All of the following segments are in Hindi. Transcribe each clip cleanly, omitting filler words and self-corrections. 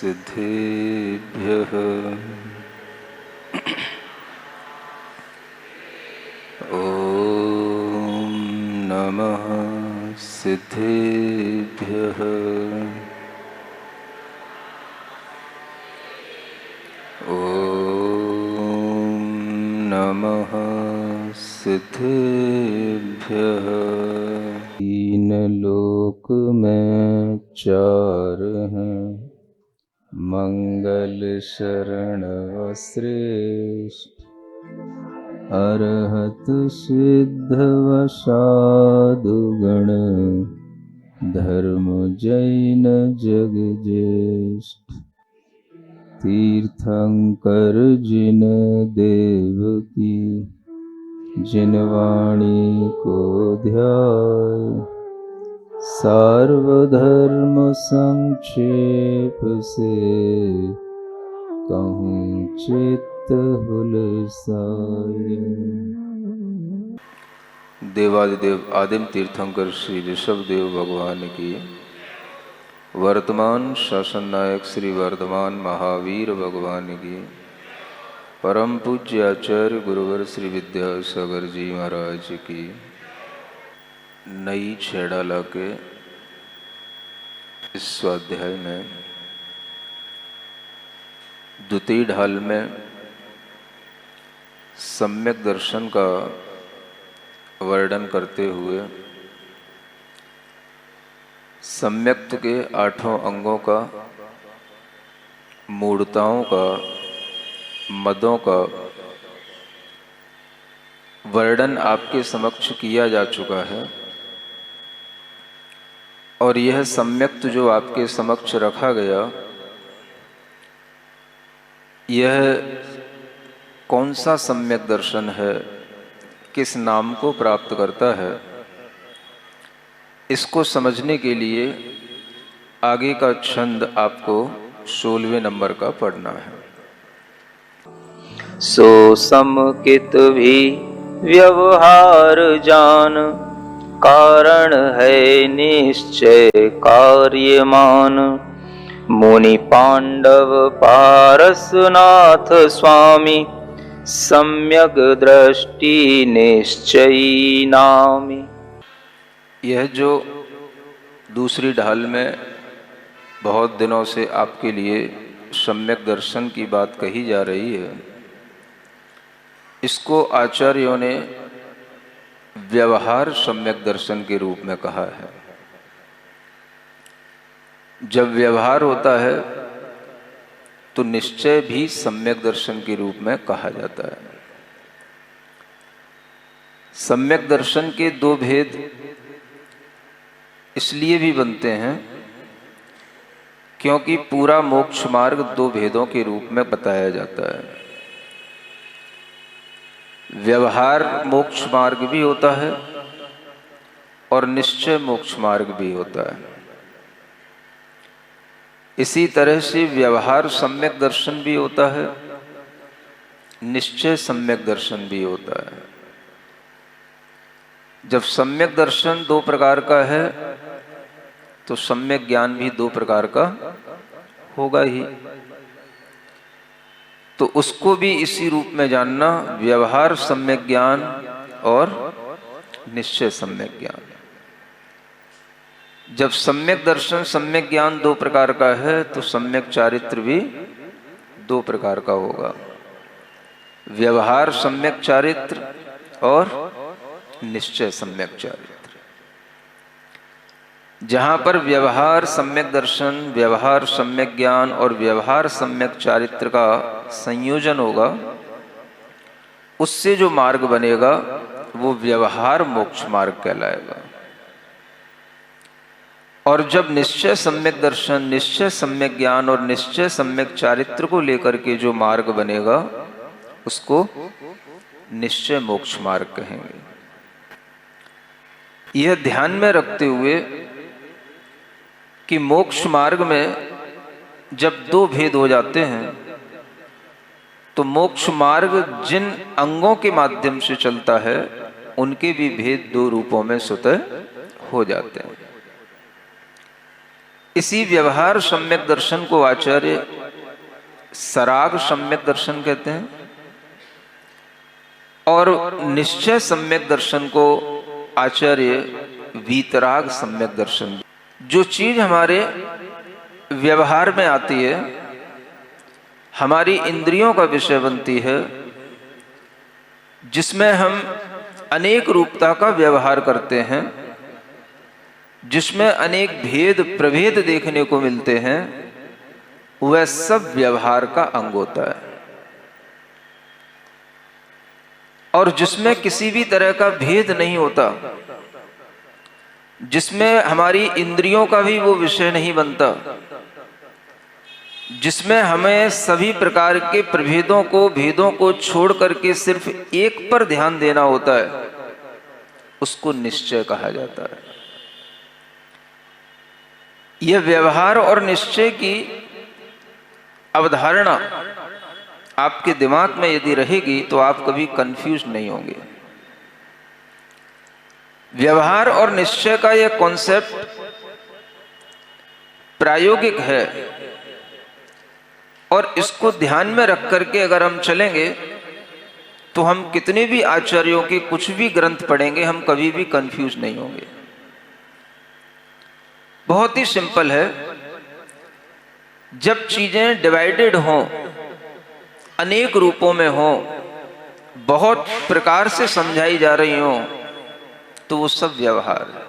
सिद्धेभ्यः ॐ नमः सिद्धेभ्यः ॐ नमः सिद्धेभ्यः। तीन लोक में चार हैं, मंगल शरण श्रेष्ठ, अरहत सिद्ध वसादु गण, धर्म जैन जग ज्येष्ठ। तीर्थंकर जिन देव की, जिन वाणी को ध्याय, सार्वधर्म संक्षेप से कहूँ चित्त हुलसाए। देवादिदेव आदिम तीर्थंकर श्री ऋषभदेव भगवान की, वर्तमान शासन नायक श्री वर्धमान महावीर भगवान की, परम पूज्य आचार्य गुरुवर श्री विद्यासागर जी महाराज की, नई छेड़ाला के इस स्वाध्याय में द्वितीय ढाल में सम्यक दर्शन का वर्णन करते हुए सम्यक्त के आठों अंगों का, मूढ़ताओं का, मदों का वर्णन आपके समक्ष किया जा चुका है। और यह सम्यक्त जो आपके समक्ष रखा गया, यह कौन सा सम्यक दर्शन है, किस नाम को प्राप्त करता है, इसको समझने के लिए आगे का छंद आपको 16वें नंबर का पढ़ना है। सो समकित भी व्यवहार जान, कारण है निश्चय कार्यमान। मुनि पांडव पारसनाथ स्वामी, सम्यक दृष्टि निश्चयी नामी। यह जो दूसरी ढाल में बहुत दिनों से आपके लिए सम्यक दर्शन की बात कही जा रही है, इसको आचार्यों ने व्यवहार सम्यक दर्शन के रूप में कहा है। जब व्यवहार होता है तो निश्चय भी सम्यक दर्शन के रूप में कहा जाता है। सम्यक दर्शन के दो भेद इसलिए भी बनते हैं क्योंकि पूरा मोक्ष मार्ग दो भेदों के रूप में बताया जाता है। व्यवहार मोक्ष मार्ग भी होता है और निश्चय मोक्ष मार्ग भी होता है। इसी तरह से व्यवहार सम्यक दर्शन भी होता है, निश्चय सम्यक दर्शन भी होता है। जब सम्यक दर्शन दो प्रकार का है तो सम्यक ज्ञान भी दो प्रकार का होगा ही। तो उसको भी इसी रूप में जानना, व्यवहार सम्यक ज्ञान और निश्चय सम्यक ज्ञान। जब सम्यक दर्शन सम्यक ज्ञान दो प्रकार का है तो सम्यक चारित्र भी दो प्रकार का होगा। व्यवहार सम्यक चारित्र और निश्चय सम्यक चारित्र। जहाँ पर व्यवहार सम्यक दर्शन, व्यवहार सम्यक ज्ञान और व्यवहार सम्यक चारित्र का संयोजन होगा, उससे जो मार्ग बनेगा वो व्यवहार मोक्ष मार्ग कहलाएगा। और जब निश्चय सम्यक दर्शन, निश्चय सम्यक ज्ञान और निश्चय सम्यक चारित्र को लेकर के जो मार्ग बनेगा उसको निश्चय मोक्ष मार्ग कहेंगे। यह ध्यान में रखते हुए कि मोक्ष मार्ग में जब दो भेद हो जाते हैं तो मोक्ष मार्ग जिन अंगों के माध्यम से चलता है उनके भी भेद दो रूपों में स्वतः हो जाते हैं। इसी व्यवहार सम्यक दर्शन को आचार्य सराग सम्यक दर्शन कहते हैं और निश्चय सम्यक दर्शन को आचार्य वीतराग सम्यक दर्शन। जो चीज हमारे व्यवहार में आती है, हमारी इंद्रियों का विषय बनती है, जिसमें हम अनेक रूपता का व्यवहार करते हैं, जिसमें अनेक भेद प्रभेद देखने को मिलते हैं, वह सब व्यवहार का अंग होता है। और जिसमें किसी भी तरह का भेद नहीं होता, जिसमें हमारी इंद्रियों का भी वो विषय नहीं बनता, जिसमें हमें सभी प्रकार के प्रभेदों को भेदों को छोड़ करके सिर्फ एक पर ध्यान देना होता है, उसको निश्चय कहा जाता है। यह व्यवहार और निश्चय की अवधारणा आपके दिमाग में यदि रहेगी तो आप कभी कंफ्यूज नहीं होंगे। व्यवहार और निश्चय का यह कॉन्सेप्ट प्रायोगिक है और इसको ध्यान में रख करके अगर हम चलेंगे तो हम कितने भी आचार्यों के कुछ भी ग्रंथ पढ़ेंगे, हम कभी भी कंफ्यूज नहीं होंगे। बहुत ही सिंपल है। जब चीजें डिवाइडेड हों, अनेक रूपों में हों, बहुत प्रकार से समझाई जा रही हों, तो वो सब व्यवहार है।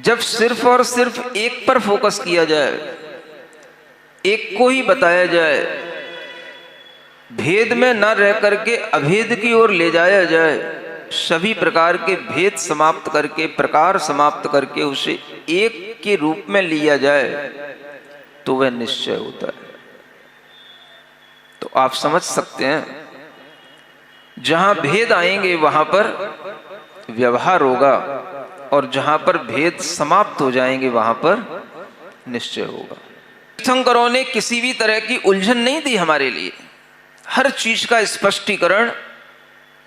जब सिर्फ और सिर्फ एक पर फोकस किया जाए, एक को ही बताया जाए, भेद में न रह करके अभेद की ओर ले जाया जाए, सभी प्रकार के भेद समाप्त करके, प्रकार समाप्त करके उसे एक के रूप में लिया जाए, तो वह निश्चय होता है। तो आप समझ सकते हैं, जहां भेद आएंगे वहां पर व्यवहार होगा और जहां पर भेद समाप्त हो जाएंगे वहां पर निश्चय होगा। तीर्थंकरों ने किसी भी तरह की उलझन नहीं दी हमारे लिए। हर चीज का स्पष्टीकरण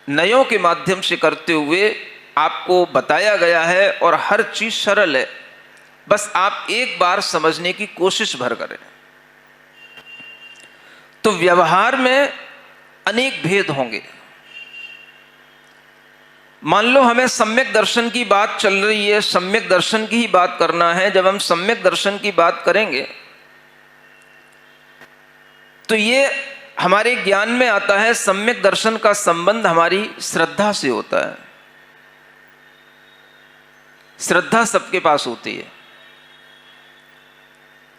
नयों के माध्यम से करते हुए आपको बताया गया है और हर चीज सरल है। बस आप एक बार समझने की कोशिश भर करें। तो व्यवहार में अनेक भेद होंगे। मान लो हमें सम्यक दर्शन की बात चल रही है, सम्यक दर्शन की ही बात करना है। जब हम सम्यक दर्शन की बात करेंगे तो ये हमारे ज्ञान में आता है, सम्यक दर्शन का संबंध हमारी श्रद्धा से होता है। श्रद्धा सबके पास होती है,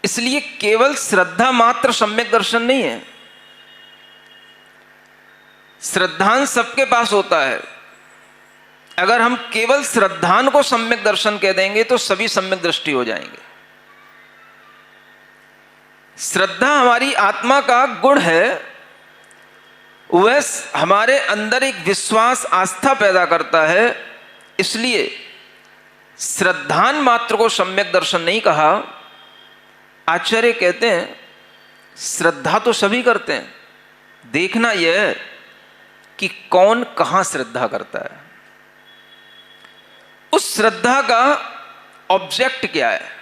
इसलिए केवल श्रद्धा मात्र सम्यक दर्शन नहीं है। श्रद्धान सबके पास होता है। अगर हम केवल श्रद्धान को सम्यक दर्शन कह देंगे तो सभी सम्यक दृष्टि हो जाएंगे। श्रद्धा हमारी आत्मा का गुण है, वह हमारे अंदर एक विश्वास आस्था पैदा करता है। इसलिए श्रद्धान मात्र को सम्यक दर्शन नहीं कहा। आचार्य कहते हैं श्रद्धा तो सभी करते हैं, देखना यह है कि कौन कहां श्रद्धा करता है, उस श्रद्धा का ऑब्जेक्ट क्या है,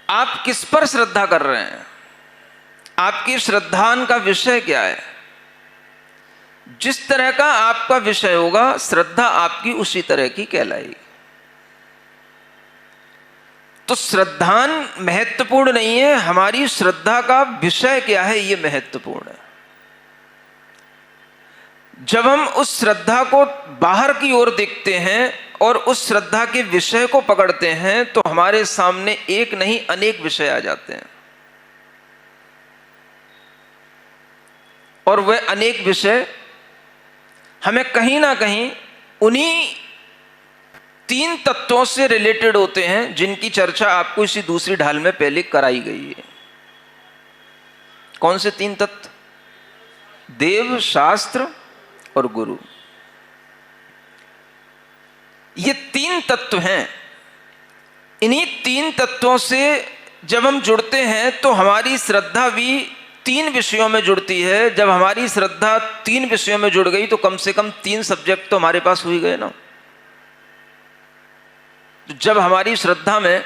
आप किस पर श्रद्धा कर रहे हैं, आपकी श्रद्धान का विषय क्या है। जिस तरह का आपका विषय होगा, श्रद्धा आपकी उसी तरह की कहलाएगी। तो श्रद्धान महत्वपूर्ण नहीं है, हमारी श्रद्धा का विषय क्या है यह महत्वपूर्ण है। जब हम उस श्रद्धा को बाहर की ओर देखते हैं और उस श्रद्धा के विषय को पकड़ते हैं तो हमारे सामने एक नहीं अनेक विषय आ जाते हैं। और वह अनेक विषय हमें कहीं ना कहीं उन्हीं तीन तत्वों से रिलेटेड होते हैं जिनकी चर्चा आपको इसी दूसरी ढाल में पहले कराई गई है। कौन से तीन तत्व? देव, शास्त्र और गुरु। ये तीन तत्व हैं। इन्हीं तीन तत्वों से जब हम जुड़ते हैं तो हमारी श्रद्धा भी तीन विषयों में जुड़ती है। जब हमारी श्रद्धा तीन विषयों में जुड़ गई तो कम से कम तीन सब्जेक्ट तो हमारे पास हो ही गए ना। तो जब हमारी श्रद्धा में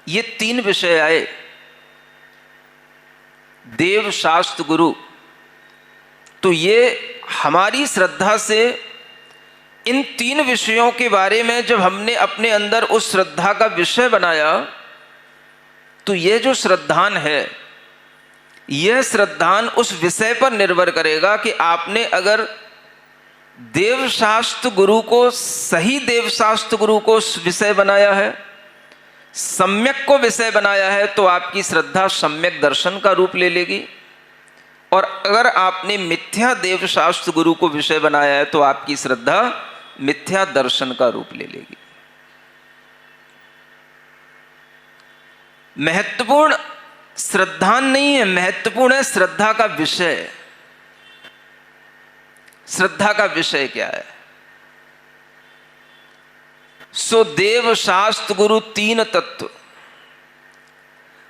ये तीन विषय आए, देव शास्त्र गुरु, तो ये हमारी श्रद्धा से इन तीन विषयों के बारे में जब हमने अपने अंदर उस श्रद्धा का विषय बनाया, तो ये जो श्रद्धान है, यह श्रद्धान उस विषय पर निर्भर करेगा कि आपने अगर देवशास्त्र गुरु को, सही देवशास्त्र गुरु को विषय बनाया है, सम्यक को विषय बनाया है, तो आपकी श्रद्धा सम्यक दर्शन का रूप ले लेगी। और अगर आपने मिथ्या देवशास्त्र गुरु को विषय बनाया है, तो आपकी श्रद्धा मिथ्या दर्शन का रूप ले लेगी। महत्वपूर्ण श्रद्धा नहीं है, महत्वपूर्ण है श्रद्धा का विषय। श्रद्धा का विषय क्या है? सो देव शास्त्र गुरु तीन तत्व,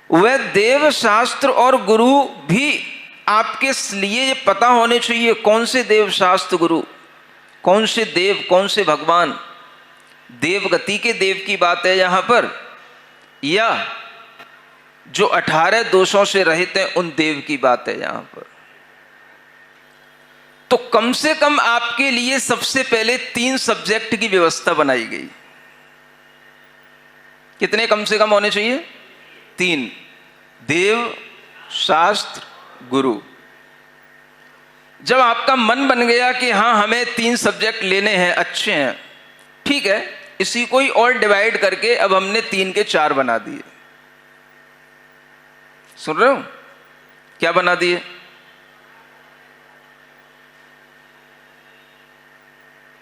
वह देव शास्त्र और गुरु भी आपके लिए पता होने चाहिए। कौन से देव शास्त्र गुरु, कौन से देव, कौन से भगवान? देव गति के देव की बात है यहां पर, या जो 18 दोषों से रहित हैं उन देव की बात है यहां पर? तो कम से कम आपके लिए सबसे पहले 3 सब्जेक्ट की व्यवस्था बनाई गई। कितने कम से कम होने चाहिए? 3। देव शास्त्र गुरु। जब आपका मन बन गया कि हाँ हमें 3 सब्जेक्ट लेने हैं, अच्छे हैं, ठीक है, इसी को ही और डिवाइड करके अब हमने 3 के 4 बना दिए। सुन रहे हो? क्या बना दिए?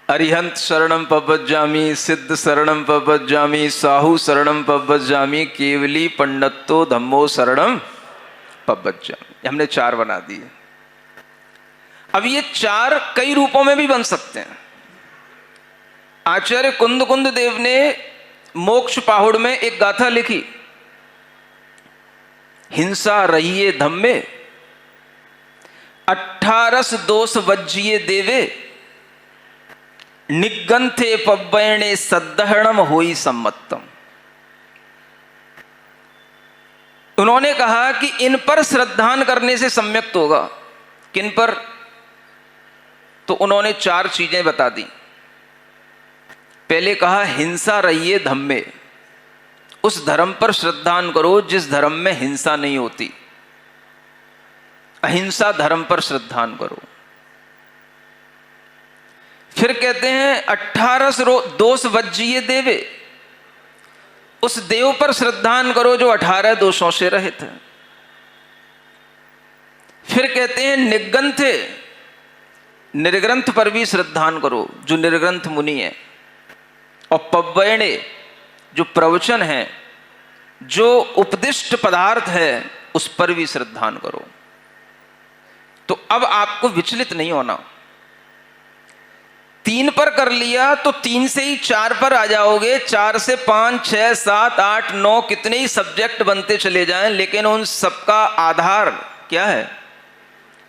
अरिहंत शरणम पवज्जामि, सिद्ध शरणम पवज्जामि, साहू शरणम पवज्जामि, केवली पंडितो धम्मो शरणम पवज्जामि। हमने 4 बना दिए। अब ये 4 कई रूपों में भी बन सकते हैं। आचार्य कुंद देव ने मोक्ष पाहुड़ में एक गाथा लिखी, हिंसा रहिए धम्मे, 18 दोष वज्जिए देवे, निगंथे पव्वयणे सद्धरणम होई सम्मतम। उन्होंने कहा कि इन पर श्रद्धान करने से सम्यक्त होगा। किन पर? तो उन्होंने 4 चीजें बता दी। पहले कहा हिंसा रहिए धम्मे, उस धर्म पर श्रद्धान करो जिस धर्म में हिंसा नहीं होती, अहिंसा धर्म पर श्रद्धान करो। फिर कहते हैं 18 दोष वज्जिए देवे, उस देव पर श्रद्धान करो जो 18 दोषों से रहित है। फिर कहते हैं निगंथे, निर्ग्रंथ पर भी श्रद्धान करो जो निर्ग्रंथ मुनि है। और पव्वयणे, जो प्रवचन है, जो उपदिष्ट पदार्थ है, उस पर भी श्रद्धान करो। तो अब आपको विचलित नहीं होना। 3 पर कर लिया तो 3 से ही 4 पर आ जाओगे, 4 से 5, 6, 7, 8, 9 कितने ही सब्जेक्ट बनते चले जाएं, लेकिन उन सबका आधार क्या है?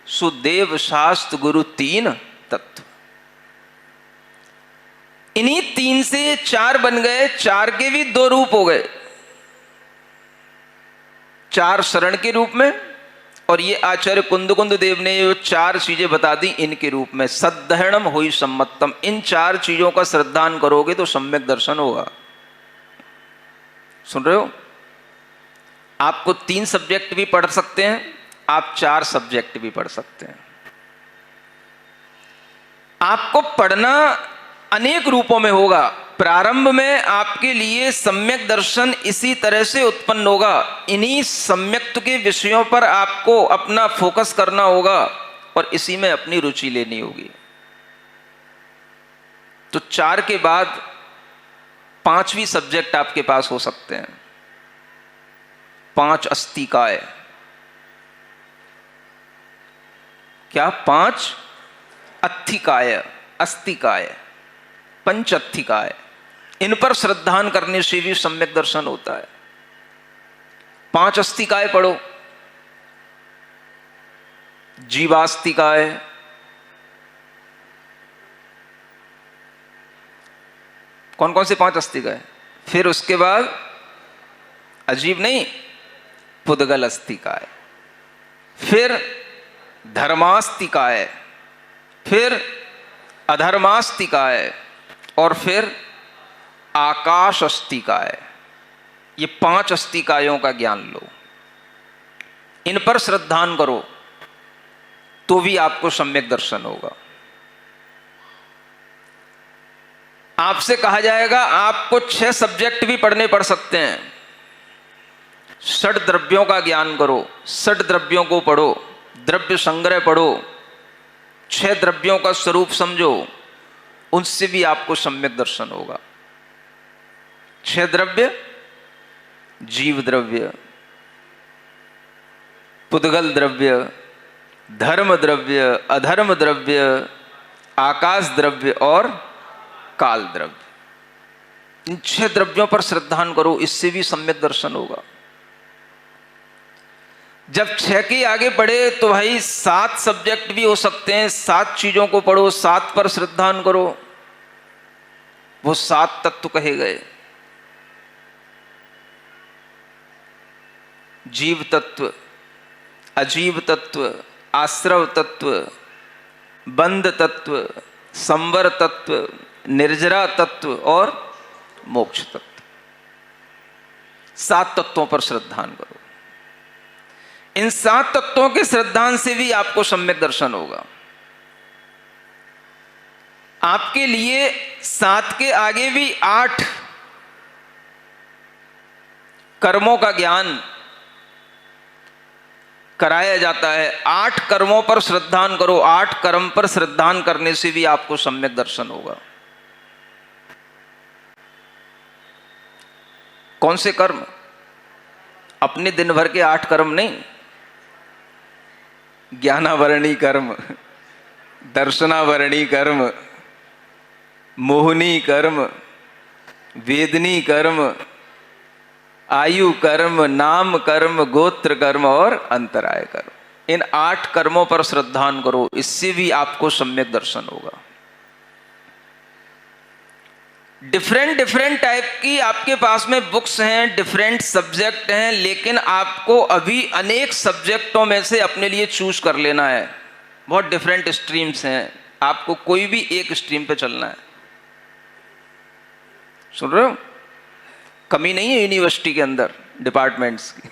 सुदेव शास्त्र गुरु 3 तत्व। इन्हीं 3 से 4 बन गए। 4 के भी 2 रूप हो गए, 4 शरण के रूप में, और ये आचार्य कुंद देव ने ये 4 चीजें बता दी इनके रूप में। सद्धरणम होई सम्मतम, इन 4 चीजों का श्रद्धान करोगे तो सम्यक दर्शन होगा। सुन रहे हो? आपको 3 सब्जेक्ट भी पढ़ सकते हैं, आप 4 सब्जेक्ट भी पढ़ सकते हैं। आपको पढ़ना अनेक रूपों में होगा। प्रारंभ में आपके लिए सम्यक दर्शन इसी तरह से उत्पन्न होगा। इन्हीं सम्यक्त के विषयों पर आपको अपना फोकस करना होगा और इसी में अपनी रुचि लेनी होगी। तो 4 के बाद 5वीं सब्जेक्ट आपके पास हो सकते हैं। 5 अस्तिकाय। क्या? 5 अत्थिकाय, अस्तिकाय, पंचअत्थिकाय। इन पर श्रद्धान करने से भी सम्यक दर्शन होता है। 5 अस्तिकाय पढ़ो। जीवास्तिकाय, कौन कौन से 5 अस्तिकाय? फिर उसके बाद अजीब नहीं, पुद्गल अस्तिकाय, फिर धर्मास्तिकाय, फिर अधर्मास्तिकाय और फिर आकाश अस्तिकाय। ये 5 अस्तिकायों का ज्ञान लो, इन पर श्रद्धान करो तो भी आपको सम्यक दर्शन होगा। आपसे कहा जाएगा आपको 6 सब्जेक्ट भी पढ़ने पड़ सकते हैं। 6 द्रव्यों का ज्ञान करो, 6 द्रव्यों को पढ़ो, द्रव्य संग्रह पढ़ो, 6 द्रव्यों का स्वरूप समझो, उनसे भी आपको सम्यक दर्शन होगा। 6 द्रव्य: जीव द्रव्य, पुद्गल द्रव्य, धर्म द्रव्य, अधर्म द्रव्य, आकाश द्रव्य और काल द्रव्य। इन 6 द्रव्यों पर श्रद्धान करो, इससे भी सम्यक दर्शन होगा। जब 6 के आगे बढ़े तो भाई 7 सब्जेक्ट भी हो सकते हैं, 7 चीजों को पढ़ो, 7 पर श्रद्धान करो, वो 7 तत्व कहे गए। जीव तत्व, अजीव तत्व, आश्रव तत्व, बंध तत्व, संवर तत्व, निर्जरा तत्व और मोक्ष तत्व। 7 तत्वों पर श्रद्धान करो। इन 7 तत्वों के श्रद्धान से भी आपको सम्यक दर्शन होगा। आपके लिए 7 के आगे भी 8 कर्मों का ज्ञान कराया जाता है। 8 कर्मों पर श्रद्धान करो, 8 कर्म पर श्रद्धान करने से भी आपको सम्यक दर्शन होगा। कौन से कर्म? अपने दिन भर के 8 कर्म नहीं, ज्ञानावरणी कर्म, दर्शनावरणी कर्म, मोहनी कर्म, वेदनी कर्म, आयु कर्म, नाम कर्म, गोत्र कर्म और अंतराय कर्म। इन 8 कर्मों पर श्रद्धान करो, इससे भी आपको सम्यक दर्शन होगा। डिफरेंट टाइप की आपके पास में बुक्स हैं, डिफरेंट सब्जेक्ट हैं, लेकिन आपको अभी अनेक सब्जेक्टों में से अपने लिए चूज कर लेना है। बहुत डिफरेंट स्ट्रीम्स हैं, आपको कोई भी एक स्ट्रीम पे चलना है। सुन रहे हो? कमी नहीं है यूनिवर्सिटी के अंदर डिपार्टमेंट्स की।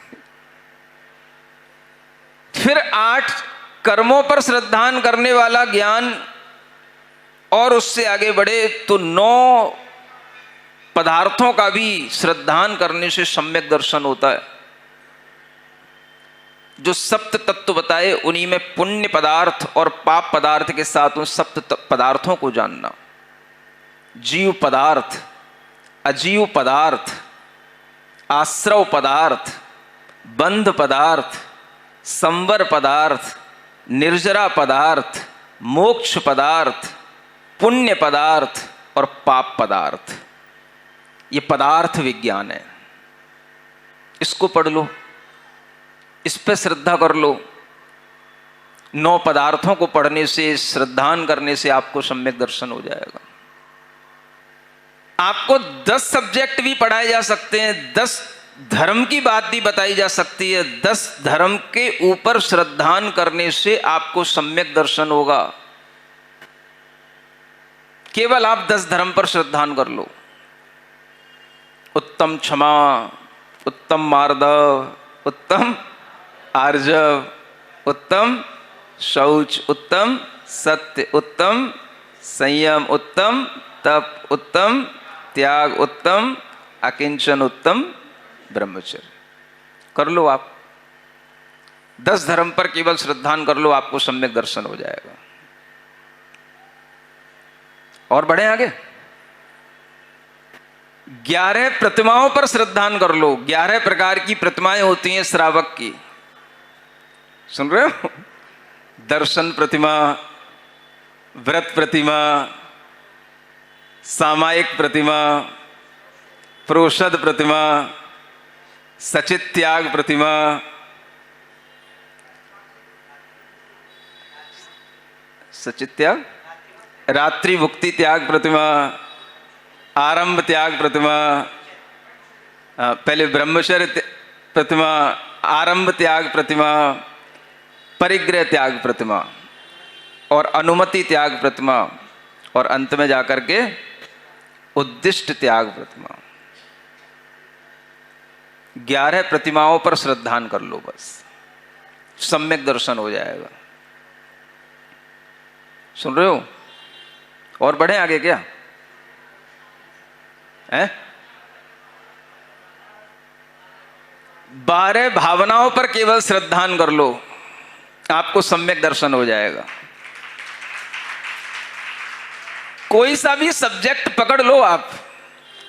फिर 8 कर्मों पर श्रद्धान करने वाला ज्ञान, और उससे आगे बढ़े तो 9 पदार्थों का भी श्रद्धान करने से सम्यक दर्शन होता है। जो सप्त तत्व बताए उन्हीं में पुण्य पदार्थ और पाप पदार्थ के साथ उन सप्त पदार्थों को जानना। जीव पदार्थ, अजीव पदार्थ, आश्रव पदार्थ, बंध पदार्थ, संवर पदार्थ, निर्जरा पदार्थ, मोक्ष पदार्थ, पुण्य पदार्थ और पाप पदार्थ। ये पदार्थ विज्ञान है। इसको पढ़ लो, इस पे श्रद्धा कर लो। 9 पदार्थों को पढ़ने से, श्रद्धान करने से आपको सम्यक दर्शन हो जाएगा। आपको 10 सब्जेक्ट भी पढ़ाए जा सकते हैं, 10 धर्म की बात भी बताई जा सकती है। 10 धर्म के ऊपर श्रद्धान करने से आपको सम्यक दर्शन होगा। केवल आप 10 धर्म पर श्रद्धान कर लो। उत्तम क्षमा, उत्तम मार्दव, उत्तम आर्जव, उत्तम शौच, उत्तम सत्य, उत्तम संयम, उत्तम तप, उत्तम त्याग, उत्तम अकिंचन, उत्तम ब्रह्मचर्य। कर लो आप 10 धर्म पर केवल श्रद्धान कर लो, आपको सम्यक दर्शन हो जाएगा। और बढ़े आगे, 11 प्रतिमाओं पर श्रद्धान कर लो। 11 प्रकार की प्रतिमाएं होती हैं श्रावक की। सुन रहे हो? दर्शन प्रतिमा, व्रत प्रतिमा, सामायिक प्रतिमा, प्रोषद प्रतिमा, सचित त्याग प्रतिमा, सचित त्याग, रात्रि भुक्ति त्याग प्रतिमा, आरंभ त्याग प्रतिमा, पहले ब्रह्मचर्य प्रतिमा, आरंभ त्याग प्रतिमा, परिग्रह त्याग प्रतिमा और अनुमति त्याग प्रतिमा और अंत में जाकर के उद्दिष्ट त्याग प्रतिमा। 11 प्रतिमाओं पर श्रद्धान कर लो, बस सम्यक दर्शन हो जाएगा। सुन रहे हो? और बढ़े आगे क्या है? 12 भावनाओं पर केवल श्रद्धान कर लो, आपको सम्यक दर्शन हो जाएगा। कोई सा भी सब्जेक्ट पकड़ लो आप,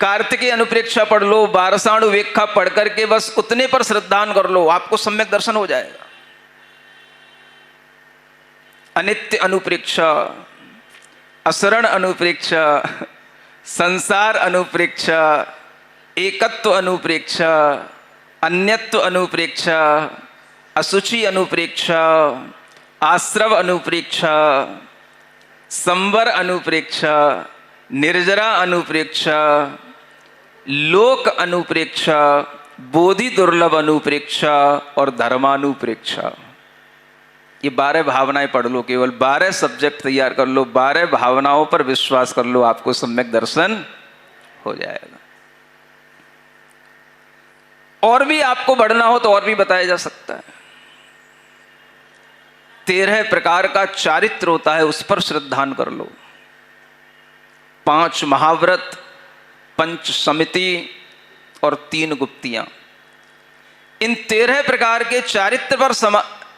कार्तिकेय अनुप्रेक्षा पढ़ लो, बारसाणु वेख्या पढ़ करके बस उतने पर श्रद्धान कर लो, आपको सम्यक दर्शन हो जाएगा। अनित्य अनुप्रेक्षा, असरण अनुप्रेक्षा, संसार अनुप्रेक्षा, एकत्व अनुप्रेक्षा, अन्यत्व अनुप्रेक्षा, असुचि अनुप्रेक्षा, आश्रव अनुप्रेक्षा, संवर अनुप्रेक्षा, निर्जरा अनुप्रेक्षा, लोक अनुप्रेक्षा, बोधि दुर्लभ अनुप्रेक्षा और धर्मानुप्रेक्षा। ये 12 भावनाएं पढ़ लो, केवल 12 सब्जेक्ट तैयार कर लो, 12 भावनाओं पर विश्वास कर लो, आपको सम्यक दर्शन हो जाएगा। और भी आपको बढ़ना हो तो और भी बताया जा सकता है। 13 प्रकार का चारित्र होता है, उस पर श्रद्धान कर लो। 5 महाव्रत, 5 समिति और 3 गुप्तियां। इन 13 प्रकार के चारित्र पर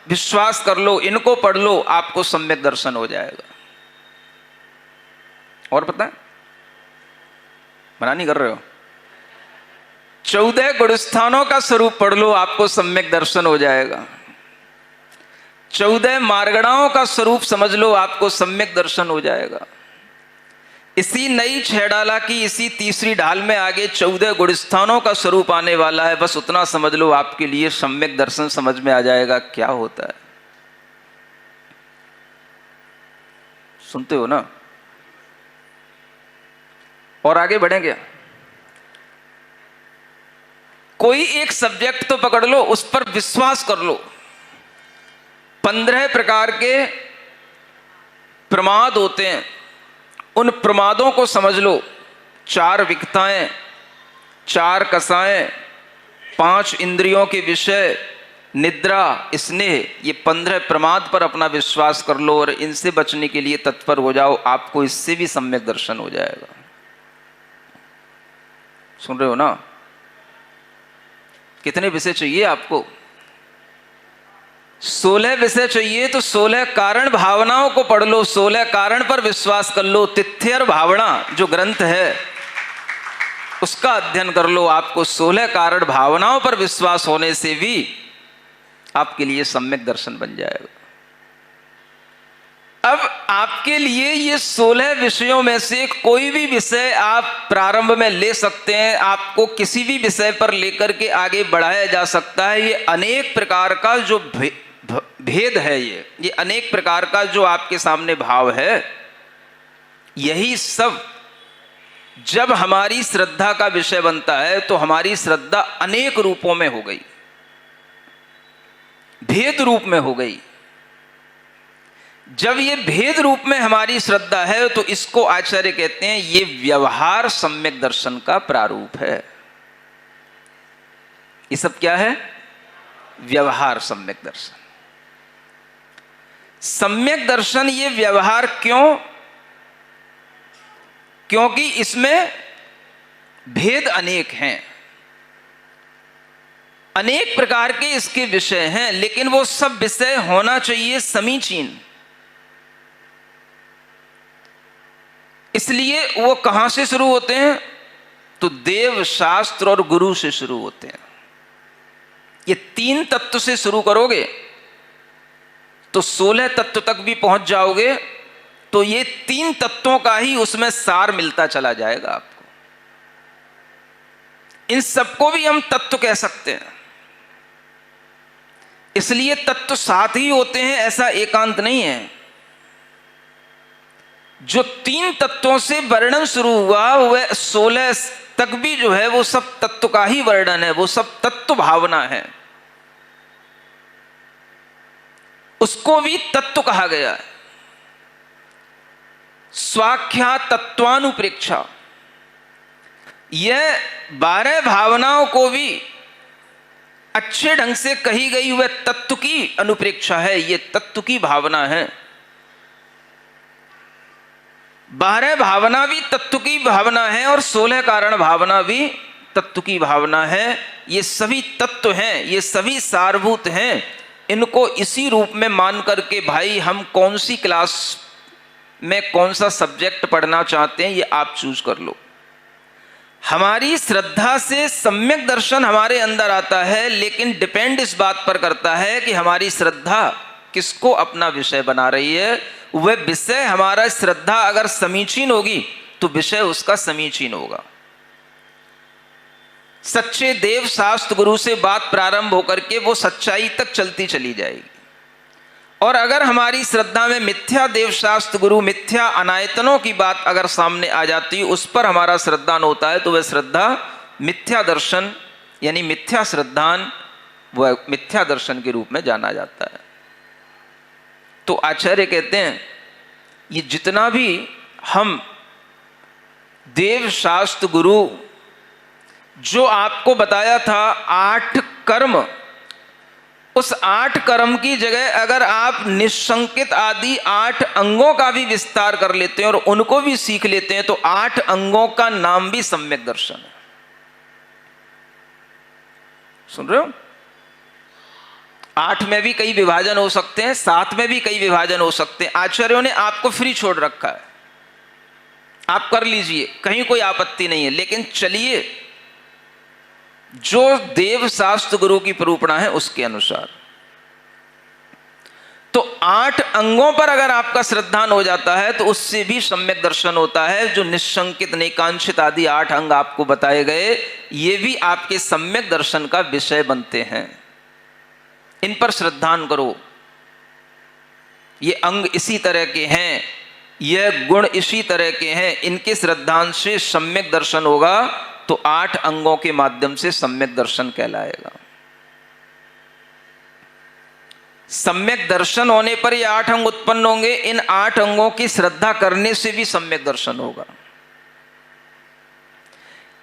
विश्वास कर लो, इनको पढ़ लो, आपको सम्यक दर्शन हो जाएगा। और पता है, मना नहीं कर रहे हो? 14 गुणस्थानों का स्वरूप पढ़ लो, आपको सम्यक दर्शन हो जाएगा। 14 मार्गणाओं का स्वरूप समझ लो, आपको सम्यक दर्शन हो जाएगा। इसी नई 6 डाला की इसी तीसरी ढाल में आगे 14 गुणस्थानों का स्वरूप आने वाला है, बस उतना समझ लो, आपके लिए सम्यक दर्शन समझ में आ जाएगा क्या होता है। सुनते हो ना? और आगे बढ़ें क्या? कोई एक सब्जेक्ट तो पकड़ लो, उस पर विश्वास कर लो। 15 प्रकार के प्रमाद होते हैं, उन प्रमादों को समझ लो। 4 विकताएं, 4 कसाएं, 5 इंद्रियों के विषय, निद्रा, स्नेह, ये 15 प्रमाद पर अपना विश्वास कर लो और इनसे बचने के लिए तत्पर हो जाओ, आपको इससे भी सम्यक दर्शन हो जाएगा। सुन रहे हो ना? कितने विषय चाहिए आपको? 16 विषय चाहिए तो 16 कारण भावनाओं को पढ़ लो, 16 कारण पर विश्वास कर लो। तिथ्यर भावना जो ग्रंथ है उसका अध्ययन कर लो, आपको 16 कारण भावनाओं पर विश्वास होने से भी आपके लिए सम्यक दर्शन बन जाएगा। अब आपके लिए ये 16 विषयों में से कोई भी विषय आप प्रारंभ में ले सकते हैं, आपको किसी भी विषय पर लेकर के आगे बढ़ाया जा सकता है। ये अनेक प्रकार का जो भेद है, ये अनेक प्रकार का जो आपके सामने भाव है, यही सब जब हमारी श्रद्धा का विषय बनता है तो हमारी श्रद्धा अनेक रूपों में हो गई, भेद रूप में हो गई। जब ये भेद रूप में हमारी श्रद्धा है तो इसको आचार्य कहते हैं ये व्यवहार सम्यक दर्शन का प्रारूप है। ये सब क्या है? व्यवहार सम्यक दर्शन। सम्यक दर्शन ये व्यवहार क्यों? क्योंकि इसमें भेद अनेक हैं, अनेक प्रकार के इसके विषय हैं, लेकिन वो सब विषय होना चाहिए समीचीन। इसलिए वो कहां से शुरू होते हैं? तो देव, शास्त्र और गुरु से शुरू होते हैं। ये 3 तत्व से शुरू करोगे तो 16 तत्व तक भी पहुंच जाओगे, तो ये 3 तत्वों का ही उसमें सार मिलता चला जाएगा आपको। इन सबको भी हम तत्व कह सकते हैं। इसलिए तत्व 7 ही होते हैं, ऐसा एकांत नहीं है। जो 3 तत्वों से वर्णन शुरू हुआ वह 16 तक भी जो है वो सब तत्व का ही वर्णन है, वो सब तत्व भावना है, उसको भी तत्व कहा गया है। स्वाख्या तत्वानुप्रेक्षा, यह 12 भावनाओं को भी अच्छे ढंग से कही गई हुए तत्व की अनुप्रेक्षा है, ये तत्व की भावना है। 12 भावना भी तत्व की भावना है और 16 कारण भावना भी तत्व की भावना है। ये सभी तत्व हैं, ये सभी सारभूत हैं। इनको इसी रूप में मान करके भाई हम कौन सी क्लास में कौन सा सब्जेक्ट पढ़ना चाहते हैं ये आप चूज कर लो। हमारी श्रद्धा से सम्यक दर्शन हमारे अंदर आता है, लेकिन डिपेंड इस बात पर करता है कि हमारी श्रद्धा किसको अपना विषय बना रही है। वह विषय हमारा श्रद्धा अगर समीचीन होगी तो विषय उसका समीचीन होगा। सच्चे देव शास्त्र गुरु से बात प्रारंभ होकर के वो सच्चाई तक चलती चली जाएगी। और अगर हमारी श्रद्धा में मिथ्या देव शास्त्र गुरु, मिथ्या अनायतनों की बात अगर सामने आ जाती, उस पर हमारा श्रद्धान होता है, तो वह श्रद्धा मिथ्या दर्शन यानी मिथ्या श्रद्धान, वह मिथ्या दर्शन के रूप में जाना जाता है। तो आचार्य कहते हैं ये जितना भी हम देव शास्त्र गुरु जो आपको बताया था 8 कर्म, उस 8 कर्म की जगह अगर आप निशंकित आदि 8 अंगों का भी विस्तार कर लेते हैं और उनको भी सीख लेते हैं, तो 8 अंगों का नाम भी सम्यक दर्शन है। सुन रहे हो? 8 में भी कई विभाजन हो सकते हैं, 7 में भी कई विभाजन हो सकते हैं। आचार्यों ने आपको फ्री छोड़ रखा है, आप कर लीजिए, कहीं कोई आपत्ति नहीं है। लेकिन चलिए जो देव शास्त्र गुरु की प्रूपणा है उसके अनुसार, तो 8 अंगों पर अगर आपका श्रद्धान हो जाता है तो उससे भी सम्यक दर्शन होता है। जो निशंकित निकांक्षित आदि 8 अंग आपको बताए गए, ये भी आपके सम्यक दर्शन का विषय बनते हैं। इन पर श्रद्धान करो, ये अंग इसी तरह के हैं, यह गुण इसी तरह के हैं, इनके श्रद्धान से सम्यक दर्शन होगा, तो 8 अंगों के माध्यम से सम्यक दर्शन कहलाएगा। सम्यक दर्शन होने पर ये 8 अंग उत्पन्न होंगे, इन 8 अंगों की श्रद्धा करने से भी सम्यक दर्शन होगा।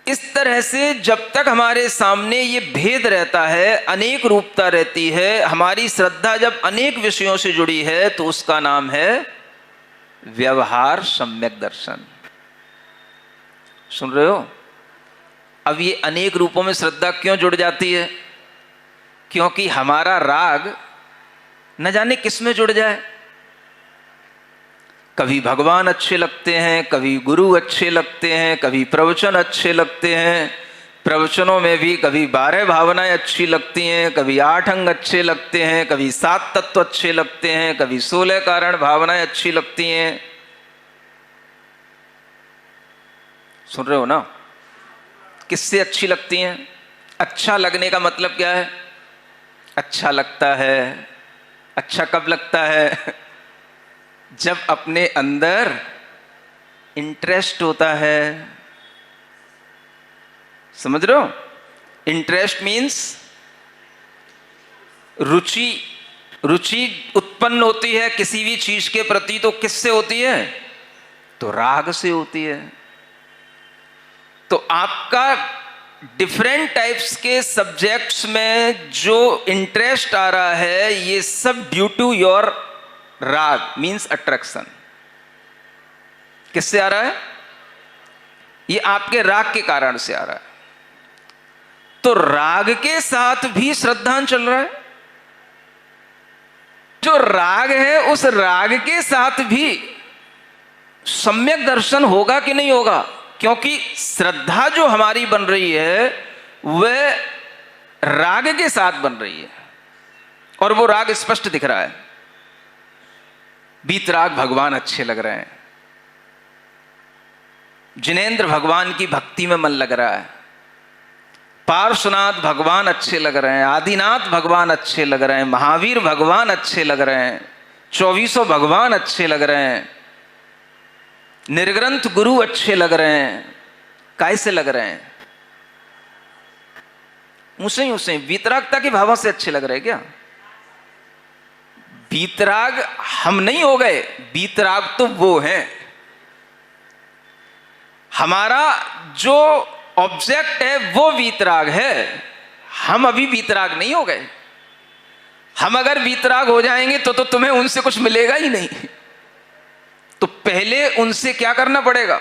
इस तरह से जब तक हमारे सामने ये भेद रहता है, अनेक रूपता रहती है, हमारी श्रद्धा जब अनेक विषयों से जुड़ी है, तो उसका नाम है व्यवहार सम्यक दर्शन। सुन रहे हो? अब ये अनेक रूपों में श्रद्धा क्यों जुड़ जाती है? क्योंकि हमारा राग न जाने किस में जुड़ जाए। कभी भगवान अच्छे लगते हैं, कभी गुरु अच्छे लगते हैं, कभी प्रवचन अच्छे लगते हैं, प्रवचनों में भी कभी 12 भावनाएं अच्छी लगती हैं, कभी 8 अंग अच्छे लगते हैं, कभी 7 तत्व अच्छे लगते हैं, कभी 16 कारण भावनाएं अच्छी लगती हैं। सुन रहे हो ना? किससे अच्छी लगती हैं? अच्छा लगने का मतलब क्या है? अच्छा लगता है। अच्छा कब लगता है? जब अपने अंदर इंटरेस्ट होता है। समझ रहे हो? इंटरेस्ट मीन्स रुचि। रुचि उत्पन्न होती है किसी भी चीज के प्रति, तो किससे होती है? तो राग से होती है। तो आपका डिफरेंट टाइप्स के सब्जेक्ट्स में जो इंटरेस्ट आ रहा है, ये सब ड्यू टू योर राग मीन्स अट्रैक्शन। किससे आ रहा है? ये आपके राग के कारण से आ रहा है। तो राग के साथ भी श्रद्धान चल रहा है। जो राग है उस राग के साथ भी सम्यक दर्शन होगा कि नहीं होगा? क्योंकि श्रद्धा जो हमारी बन रही है वह राग के साथ बन रही है, और वो राग स्पष्ट दिख रहा है। बीतराग भगवान अच्छे लग रहे हैं, जिनेंद्र भगवान की भक्ति में मन लग रहा है, पार्श्वनाथ भगवान अच्छे लग रहे हैं, आदिनाथ भगवान अच्छे लग रहे हैं, महावीर भगवान अच्छे लग रहे हैं, 2400 भगवान अच्छे लग रहे हैं, निर्ग्रंथ गुरु अच्छे लग रहे हैं, काय से लग रहे हैं? ऊसे वीतरागता के भावों से अच्छे लग रहे हैं क्या? वीतराग हम नहीं हो गए, वीतराग तो वो हैं। हमारा जो ऑब्जेक्ट है वो वीतराग है, हम अभी वीतराग नहीं हो गए। हम अगर वीतराग हो जाएंगे तो तुम्हें उनसे कुछ मिलेगा ही नहीं। तो पहले उनसे क्या करना पड़ेगा?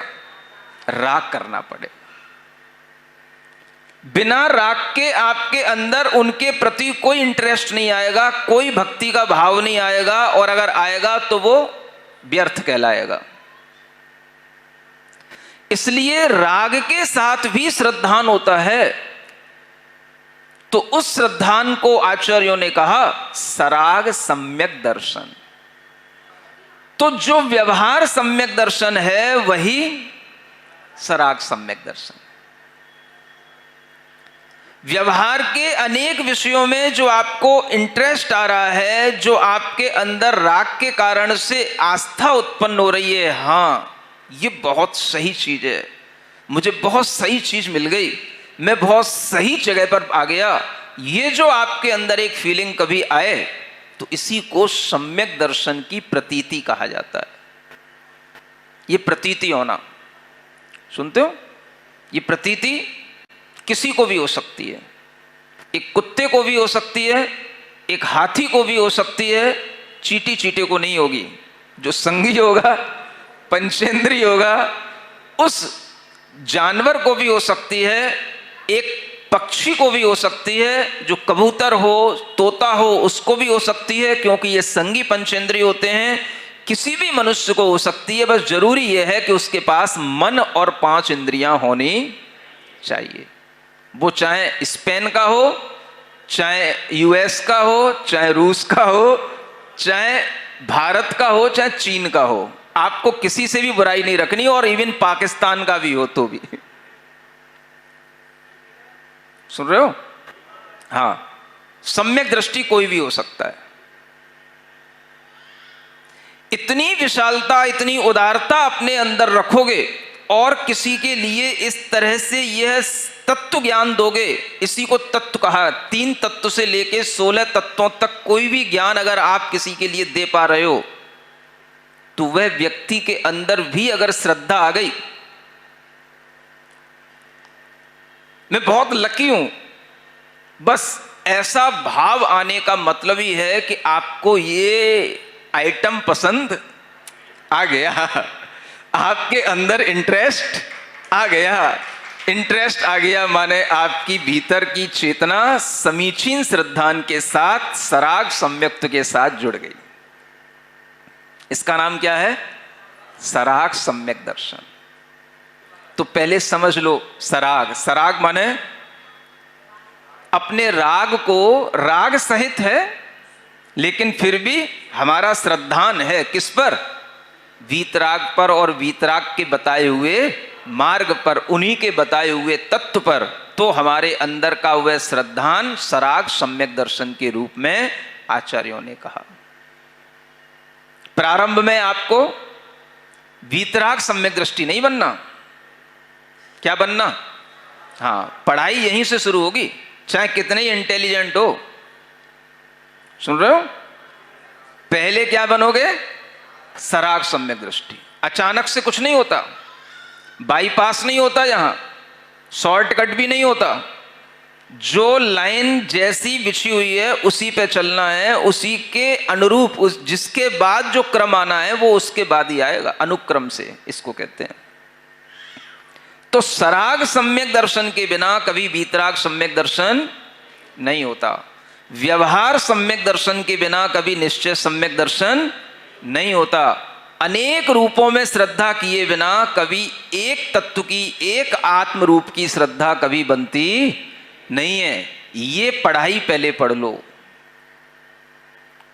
राग करना पड़ेगा। बिना राग के आपके अंदर उनके प्रति कोई इंटरेस्ट नहीं आएगा, कोई भक्ति का भाव नहीं आएगा, और अगर आएगा तो वो व्यर्थ कहलाएगा। इसलिए राग के साथ भी श्रद्धान होता है। तो उस श्रद्धान को आचार्यों ने कहा सराग सम्यक दर्शन। तो जो व्यवहार सम्यक दर्शन है वही सराग सम्यक दर्शन। व्यवहार के अनेक विषयों में जो आपको इंटरेस्ट आ रहा है, जो आपके अंदर राग के कारण से आस्था उत्पन्न हो रही है, हाँ ये बहुत सही चीज है, मुझे बहुत सही चीज मिल गई, मैं बहुत सही जगह पर आ गया, ये जो आपके अंदर एक फीलिंग कभी आए तो इसी को सम्यक दर्शन की प्रतीति कहा जाता है। ये प्रतीति होना, सुनते हो? ये प्रतीति किसी को भी हो सकती है, एक कुत्ते को भी हो सकती है, एक हाथी को भी हो सकती है, चींटी चींटे को नहीं होगी। जो संगी होगा, पंचेंद्रिय होगा, उस जानवर को भी हो सकती है, एक पक्षी को भी हो सकती है, जो कबूतर हो, तोता हो, उसको भी हो सकती है, क्योंकि ये संगी पंचेंद्रिय होते हैं। किसी भी मनुष्य को हो सकती है, बस जरूरी यह है कि उसके पास मन और 5 इंद्रियां होनी चाहिए। वो चाहे स्पेन का हो, चाहे यूएस का हो, चाहे रूस का हो, चाहे भारत का हो, चाहे चीन का हो, आपको किसी से भी बुराई नहीं रखनी, और इवन पाकिस्तान का भी हो तो भी। सुन रहे हो? हाँ, सम्यक दृष्टि कोई भी हो सकता है। इतनी विशालता, इतनी उदारता अपने अंदर रखोगे और किसी के लिए इस तरह से यह तत्व ज्ञान दोगे, इसी को तत्व कहा। 3 तत्व से लेके 16 तत्वों तक कोई भी ज्ञान अगर आप किसी के लिए दे पा रहे हो, तो वह व्यक्ति के अंदर भी अगर श्रद्धा आ गई, मैं बहुत लकी हूं, बस ऐसा भाव आने का मतलब ही है कि आपको ये आइटम पसंद आ गया, आपके अंदर इंटरेस्ट आ गया। इंटरेस्ट आ गया माने आपकी भीतर की चेतना समीचीन श्रद्धान के साथ, सराग सम्यक्त के साथ जुड़ गई। इसका नाम क्या है? सराग सम्यक दर्शन। तो पहले समझ लो, सराग, सराग माने अपने राग को, राग सहित है लेकिन फिर भी हमारा श्रद्धान है किस पर? वीतराग पर, और वीतराग के बताए हुए मार्ग पर, उन्हीं के बताए हुए तत्व पर। तो हमारे अंदर का वह श्रद्धान सराग सम्यक दर्शन के रूप में आचार्यों ने कहा। प्रारंभ में आपको वीतराग सम्यक दृष्टि नहीं बनना। क्या बनना? हाँ, पढ़ाई यहीं से शुरू होगी, चाहे कितने ही इंटेलिजेंट हो। सुन रहे हो? पहले क्या बनोगे? सराग सम्यक दृष्टि। अचानक से कुछ नहीं होता, बाईपास नहीं होता, यहां शॉर्टकट भी नहीं होता। जो लाइन जैसी बिछी हुई है उसी पे चलना है, उसी के अनुरूप, उस जिसके बाद जो क्रम आना है वो उसके बाद ही आएगा, अनुक्रम से इसको कहते हैं। तो सराग सम्यक दर्शन के बिना कभी वीतराग सम्यक दर्शन नहीं होता। व्यवहार सम्यक दर्शन के बिना कभी निश्चय सम्यक दर्शन नहीं होता। अनेक रूपों में श्रद्धा किए बिना कभी एक तत्व की, एक आत्म रूप की श्रद्धा कभी बनती नहीं है। ये पढ़ाई पहले पढ़ लो।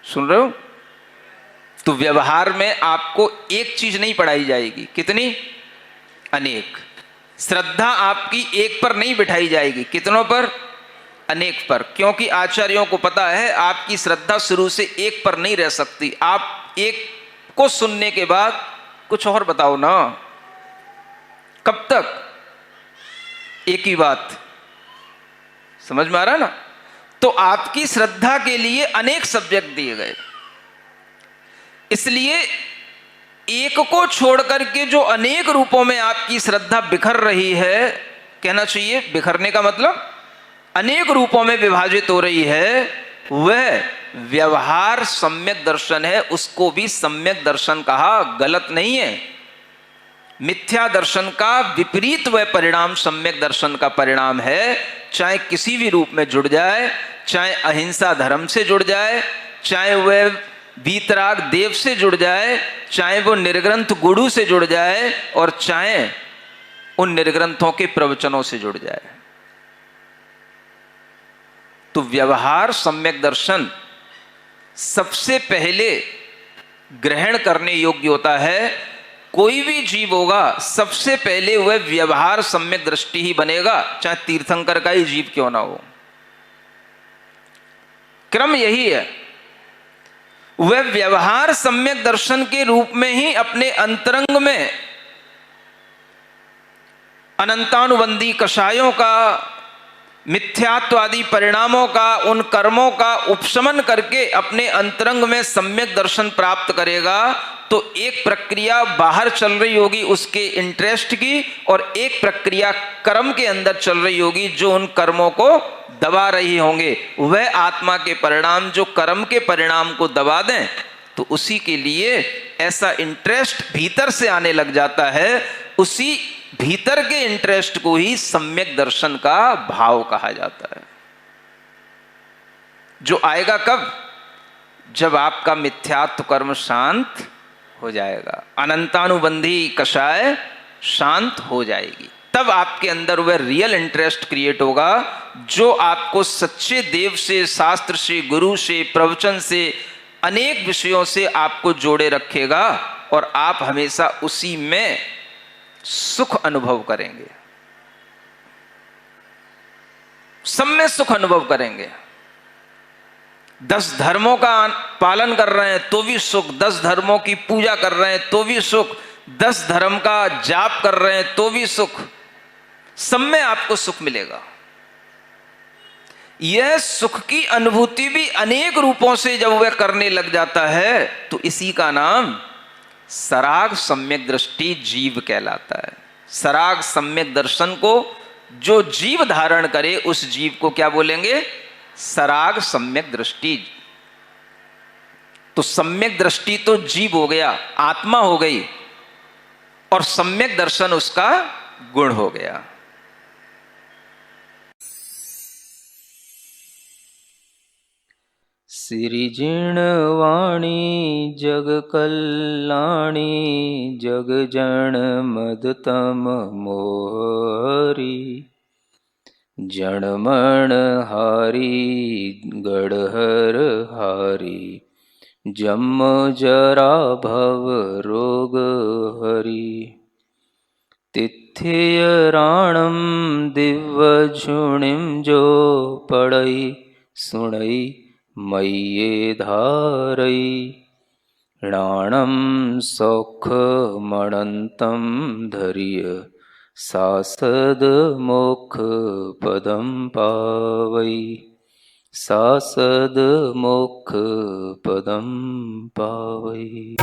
सुन रहे हो? तो व्यवहार में आपको एक चीज नहीं पढ़ाई जाएगी, कितनी? अनेक। श्रद्धा आपकी एक पर नहीं बिठाई जाएगी, कितनों पर? अनेक पर। क्योंकि आचार्यों को पता है आपकी श्रद्धा शुरू से एक पर नहीं रह सकती। आप एक को सुनने के बाद कुछ और बताओ ना, कब तक? एक ही बात, समझ में आ रहा ना? तो आपकी श्रद्धा के लिए अनेक सब्जेक्ट दिए गए, इसलिए एक को छोड़ करके जो अनेक रूपों में आपकी श्रद्धा बिखर रही है, कहना चाहिए बिखरने का मतलब अनेक रूपों में विभाजित हो रही है, वह व्यवहार सम्यक दर्शन है। उसको भी सम्यक दर्शन कहा, गलत नहीं है। मिथ्या दर्शन का विपरीत वह परिणाम सम्यक दर्शन का परिणाम है। चाहे किसी भी रूप में जुड़ जाए, चाहे अहिंसा धर्म से जुड़ जाए, चाहे वह वीतराग देव से जुड़ जाए, चाहे वो निर्ग्रंथ गुरु से जुड़ जाए, और चाहे उन निर्ग्रंथों के प्रवचनों से जुड़ जाए। तो व्यवहार सम्यक दर्शन सबसे पहले ग्रहण करने योग्य होता है। कोई भी जीव होगा सबसे पहले वह व्यवहार सम्यक दृष्टि ही बनेगा, चाहे तीर्थंकर का ही जीव क्यों ना हो। क्रम यही है। वह व्यवहार सम्यक दर्शन के रूप में ही अपने अंतरंग में अनंतानुबंधी कषायों का, मिथ्यात्वादी परिणामों का, उन कर्मों का उपशमन करके अपने अंतरंग में सम्यक दर्शन प्राप्त करेगा। तो एक प्रक्रिया बाहर चल रही होगी उसके इंटरेस्ट की, और एक प्रक्रिया कर्म के अंदर चल रही होगी जो उन कर्मों को दबा रही होंगे। वह आत्मा के परिणाम जो कर्म के परिणाम को दबा दें, तो उसी के लिए ऐसा इंटरेस्ट भीतर से आने लग जाता है। उसी भीतर के इंटरेस्ट को ही सम्यक दर्शन का भाव कहा जाता है, जो आएगा कब? जब आपका मिथ्यात्व कर्म शांत हो जाएगा, अनंतानुबंधी कषाय शांत हो जाएगी, तब आपके अंदर वह रियल इंटरेस्ट क्रिएट होगा जो आपको सच्चे देव से, शास्त्र से, गुरु से, प्रवचन से, अनेक विषयों से आपको जोड़े रखेगा, और आप हमेशा उसी में सुख अनुभव करेंगे, सब में सुख अनुभव करेंगे। 10 धर्मों का पालन कर रहे हैं तो भी सुख, 10 धर्मों की पूजा कर रहे हैं तो भी सुख, 10 धर्म का जाप कर रहे हैं तो भी सुख, सब में आपको सुख मिलेगा। यह सुख की अनुभूति भी अनेक रूपों से जब वह करने लग जाता है, तो इसी का नाम सराग सम्यक दृष्टि जीव कहलाता है। सराग सम्यक दर्शन को जो जीव धारण करे उस जीव को क्या बोलेंगे? सराग सम्यक दृष्टि। तो सम्यक दृष्टि तो जीव हो गया, आत्मा हो गई, और सम्यक दर्शन उसका गुण हो गया। सिरिजिणवाणी जग कल्याणी जग जन मदतम मोहरी जनमण हारी गढ़हर हारी जम जरा भव रोग हरि तिथ्य राणम दिव्य झुणिम जो पड़ई सुणई मय्ये धारई राणम सौख मणंतम धर्य सासद मोक्ष पदम पावई सासद मोक्ष पदम पावई।